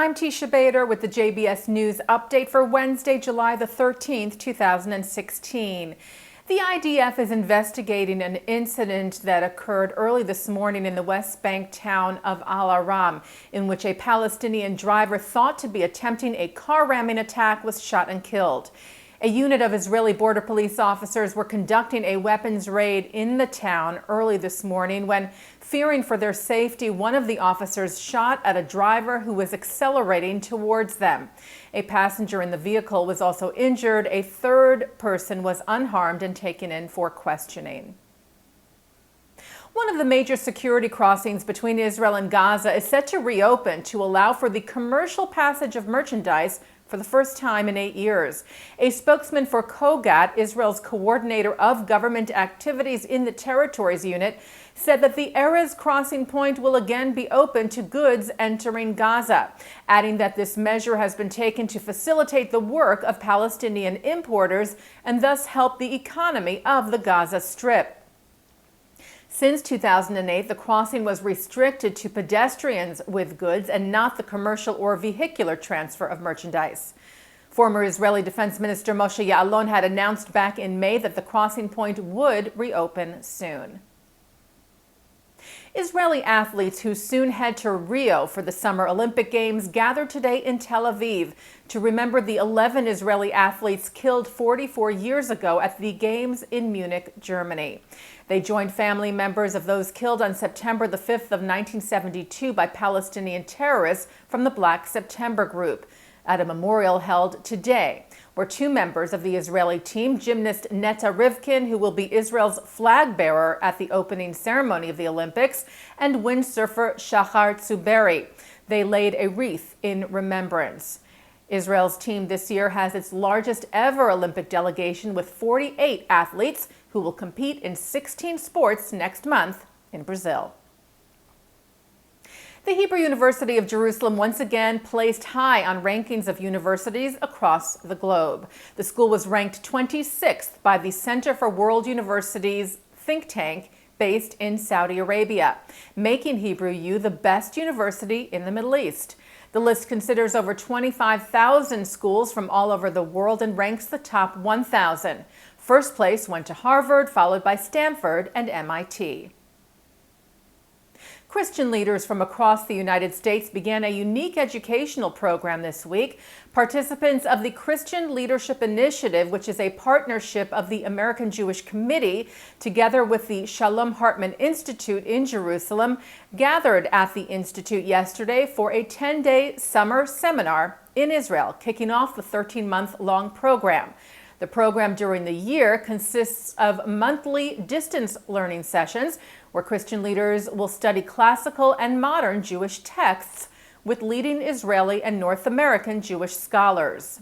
I'm Teisha Bader with the JBS News Update for Wednesday, July the 13th, 2016. The IDF is investigating an incident that occurred early this morning in the West Bank town of Al-Aram, in which a Palestinian driver thought to be attempting a car ramming attack was shot and killed. A unit of Israeli border police officers were conducting a weapons raid in the town early this morning when, fearing for their safety, one of the officers shot at a driver who was accelerating towards them. A passenger in the vehicle was also injured. A third person was unharmed and taken in for questioning. One of the major security crossings between Israel and Gaza is set to reopen to allow for the commercial passage of merchandise for the first time in 8 years. A spokesman for COGAT, Israel's coordinator of government activities in the territories unit, said that the Erez crossing point will again be open to goods entering Gaza, adding that this measure has been taken to facilitate the work of Palestinian importers and thus help the economy of the Gaza Strip. Since 2008, the crossing was restricted to pedestrians with goods and not the commercial or vehicular transfer of merchandise. Former Israeli Defense Minister Moshe Ya'alon had announced back in May that the crossing point would reopen soon. Israeli athletes who soon head to Rio for the Summer Olympic Games gathered today in Tel Aviv to remember the 11 Israeli athletes killed 44 years ago at the Games in Munich, Germany. They joined family members of those killed on September the 5th of 1972 by Palestinian terrorists from the Black September group at a memorial held today, where two members of the Israeli team, gymnast Netta Rivkin, who will be Israel's flag bearer at the opening ceremony of the Olympics, and windsurfer Shachar Tsuberi. They laid a wreath in remembrance. Israel's team this year has its largest ever Olympic delegation with 48 athletes who will compete in 16 sports next month in Brazil. The Hebrew University of Jerusalem once again placed high on rankings of universities across the globe. The school was ranked 26th by the Center for World Universities think tank based in Saudi Arabia, making Hebrew U the best university in the Middle East. The list considers over 25,000 schools from all over the world and ranks the top 1,000. First place went to Harvard, followed by Stanford and MIT. Christian leaders from across the United States began a unique educational program this week. Participants of the Christian Leadership Initiative, which is a partnership of the American Jewish Committee, together with the Shalom Hartman Institute in Jerusalem, gathered at the Institute yesterday for a 10-day summer seminar in Israel, kicking off the 13-month-long program. The program during the year consists of monthly distance learning sessions where Christian leaders will study classical and modern Jewish texts with leading Israeli and North American Jewish scholars.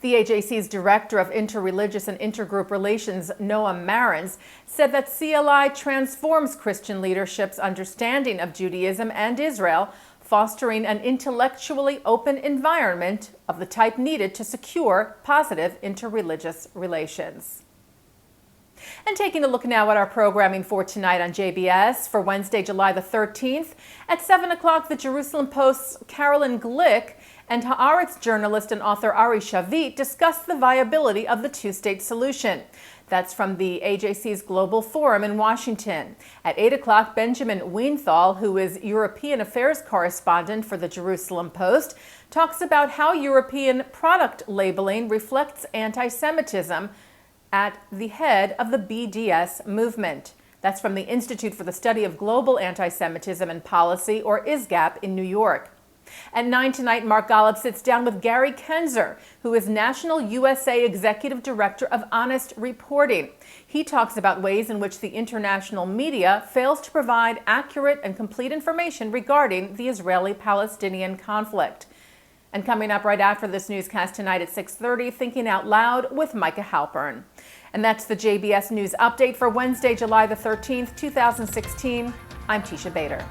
The AJC's Director of Interreligious and Intergroup Relations, Noam Marins, said that CLI transforms Christian leadership's understanding of Judaism and Israel, fostering an intellectually open environment of the type needed to secure positive interreligious relations. And taking a look now at our programming for tonight on JBS for Wednesday, July the 13th. At 7 o'clock, the Jerusalem Post's Carolyn Glick and Haaretz journalist and author Ari Shavit discuss the viability of the two-state solution. That's from the AJC's Global Forum in Washington. At 8 o'clock, Benjamin Weinthal, who is European Affairs correspondent for the Jerusalem Post, talks about how European product labeling reflects anti-Semitism at the head of the BDS movement. That's from the Institute for the Study of Global Anti-Semitism and Policy, or ISGAP, in New York. At 9 tonight, Mark Golub sits down with Gary Kenzer, who is National USA Executive Director of Honest Reporting. He talks about ways in which the international media fails to provide accurate and complete information regarding the Israeli-Palestinian conflict. And coming up right after this newscast tonight at 6:30, Thinking Out Loud with Micah Halpern. And that's the JBS News Update for Wednesday, July the 13th, 2016. I'm Teisha Bader.